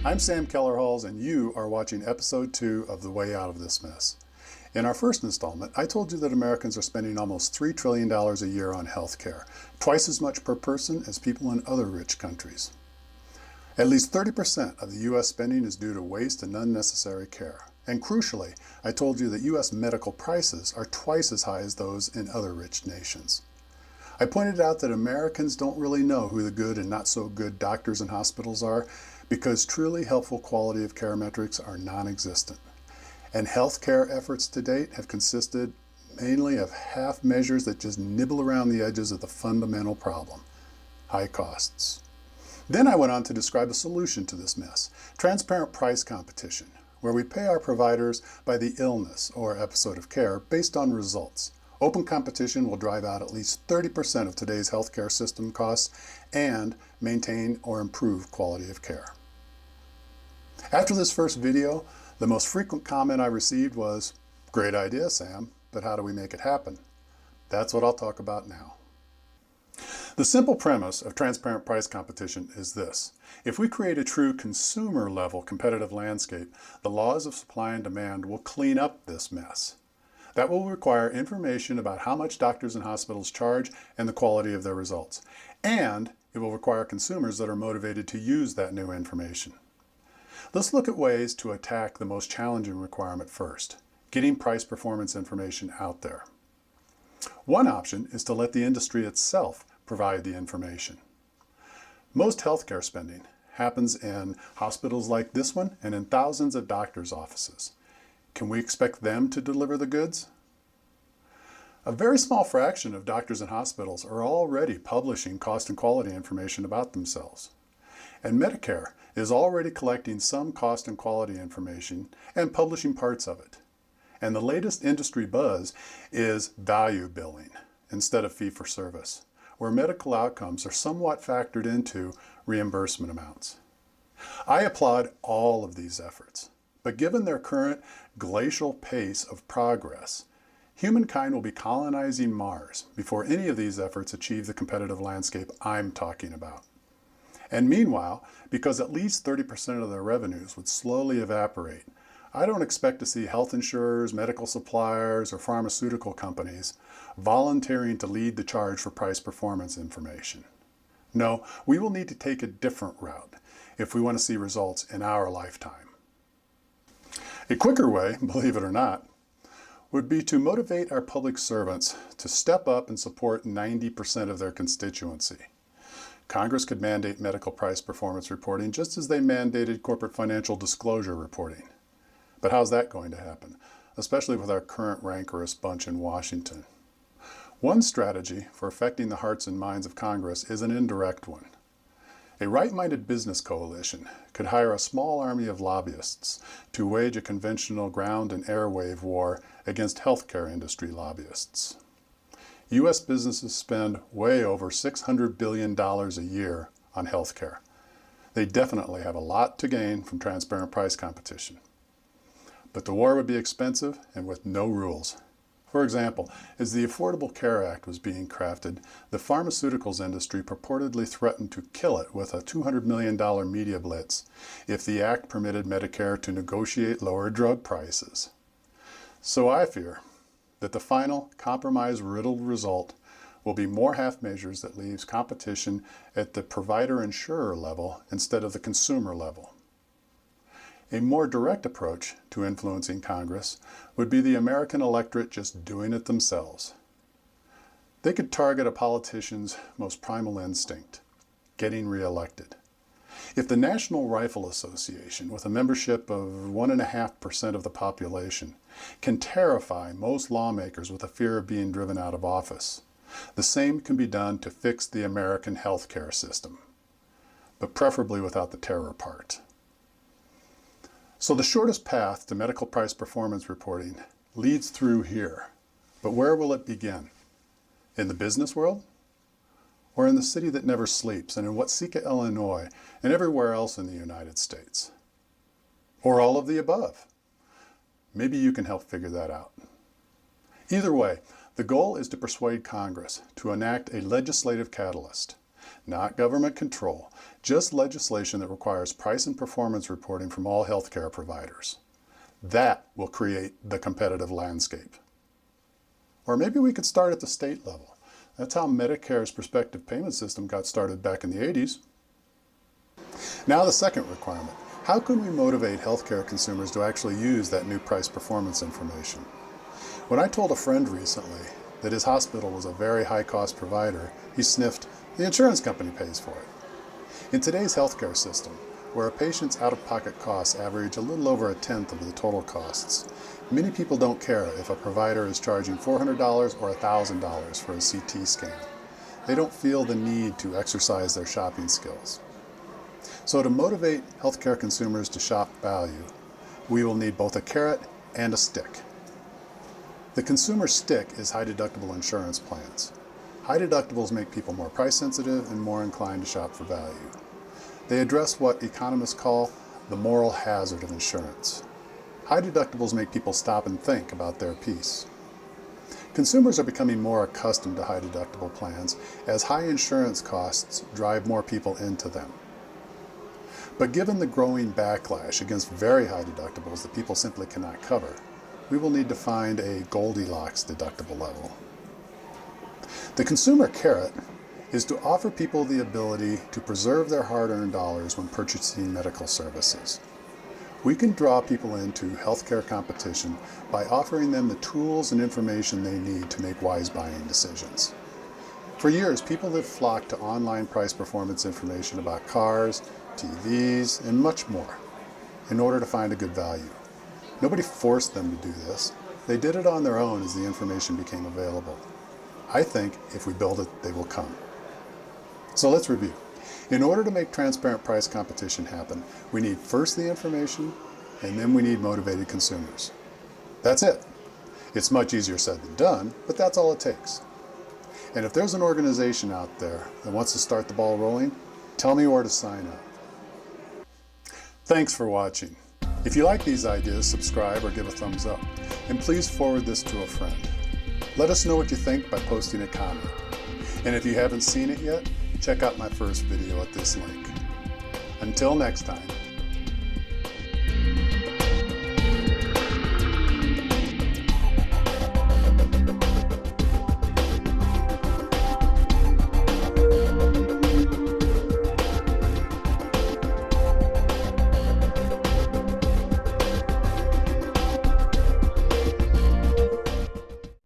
I'm Sam Kellerhalls, and you are watching episode 2 of The Way Out of This Mess. In our first installment, I told you that Americans are spending almost $3 trillion a year on health care, twice as much per person as people in other rich countries. At least 30% of the U.S. spending is due to waste and unnecessary care. And crucially, I told you that U.S. medical prices are twice as high as those in other rich nations. I pointed out that Americans don't really know who the good and not so good doctors and hospitals are because truly helpful quality of care metrics are non-existent. And health care efforts to date have consisted mainly of half measures that just nibble around the edges of the fundamental problem: high costs. Then I went on to describe a solution to this mess: transparent price competition, where we pay our providers by the illness or episode of care based on results. Open competition will drive out at least 30% of today's healthcare system costs and maintain or improve quality of care. After this first video, the most frequent comment I received was, "Great idea, Sam, but how do we make it happen?" That's what I'll talk about now. The simple premise of transparent price competition is this: if we create a true consumer-level competitive landscape, the laws of supply and demand will clean up this mess. That will require information about how much doctors and hospitals charge and the quality of their results. And it will require consumers that are motivated to use that new information. Let's look at ways to attack the most challenging requirement first: getting price performance information out there. One option is to let the industry itself provide the information. Most healthcare spending happens in hospitals like this one and in thousands of doctors' offices. Can we expect them to deliver the goods? A very small fraction of doctors and hospitals are already publishing cost and quality information about themselves. And Medicare is already collecting some cost and quality information and publishing parts of it. And the latest industry buzz is value billing instead of fee-for-service, where medical outcomes are somewhat factored into reimbursement amounts. I applaud all of these efforts, but given their current glacial pace of progress, humankind will be colonizing Mars before any of these efforts achieve the competitive landscape I'm talking about. And meanwhile, because at least 30% of their revenues would slowly evaporate, I don't expect to see health insurers, medical suppliers, or pharmaceutical companies volunteering to lead the charge for price performance information. No, we will need to take a different route if we want to see results in our lifetime. A quicker way, believe it or not, would be to motivate our public servants to step up and support 90% of their constituency. Congress could mandate medical price performance reporting just as they mandated corporate financial disclosure reporting. But how's that going to happen, especially with our current rancorous bunch in Washington? One strategy for affecting the hearts and minds of Congress is an indirect one. A right-minded business coalition could hire a small army of lobbyists to wage a conventional ground and airwave war against healthcare industry lobbyists. U.S. businesses spend way over $600 billion a year on healthcare. They definitely have a lot to gain from transparent price competition. But the war would be expensive and with no rules. For example, as the Affordable Care Act was being crafted, the pharmaceuticals industry purportedly threatened to kill it with a $200 million media blitz if the act permitted Medicare to negotiate lower drug prices. So I fear that the final compromise-riddled result will be more half measures that leaves competition at the provider-insurer level instead of the consumer level. A more direct approach to influencing Congress would be the American electorate just doing it themselves. They could target a politician's most primal instinct: getting reelected. If the National Rifle Association, with a membership of 1.5% of the population, can terrify most lawmakers with the fear of being driven out of office, the same can be done to fix the American healthcare system, but preferably without the terror part. So the shortest path to medical price performance reporting leads through here. But where will it begin? In the business world? Or in the city that never sleeps, and in Watseka, Illinois, and everywhere else in the United States? Or all of the above? Maybe you can help figure that out. Either way, the goal is to persuade Congress to enact a legislative catalyst not government control, just legislation that requires price and performance reporting from all healthcare providers. That will create the competitive landscape. Or maybe we could start at the state level. That's how Medicare's prospective payment system got started back in the 80s. Now the second requirement. How can we motivate healthcare consumers to actually use that new price performance information? When I told a friend recently that his hospital was a very high-cost provider, he sniffed, "The insurance company pays for it." In today's healthcare system, where a patient's out-of-pocket costs average a little over a tenth of the total costs, many people don't care if a provider is charging $400 or $1,000 for a CT scan. They don't feel the need to exercise their shopping skills. So to motivate healthcare consumers to shop value, we will need both a carrot and a stick. The consumer stick is high-deductible insurance plans. High deductibles make people more price-sensitive and more inclined to shop for value. They address what economists call the moral hazard of insurance. High deductibles make people stop and think about their piece. Consumers are becoming more accustomed to high deductible plans as high insurance costs drive more people into them. But given the growing backlash against very high deductibles that people simply cannot cover, we will need to find a Goldilocks deductible level. The consumer carrot is to offer people the ability to preserve their hard-earned dollars when purchasing medical services. We can draw people into healthcare competition by offering them the tools and information they need to make wise buying decisions. For years, people have flocked to online price performance information about cars, TVs, and much more in order to find a good value. Nobody forced them to do this. They did it on their own as the information became available. I think if we build it, they will come. So let's review. In order to make transparent price competition happen, we need first the information, and then we need motivated consumers. That's it. It's much easier said than done, but that's all it takes. And if there's an organization out there that wants to start the ball rolling, tell me where to sign up. Thanks for watching. If you like these ideas, subscribe or give a thumbs up. And please forward this to a friend. Let us know what you think by posting a comment. And if you haven't seen it yet, check out my first video at this link. Until next time.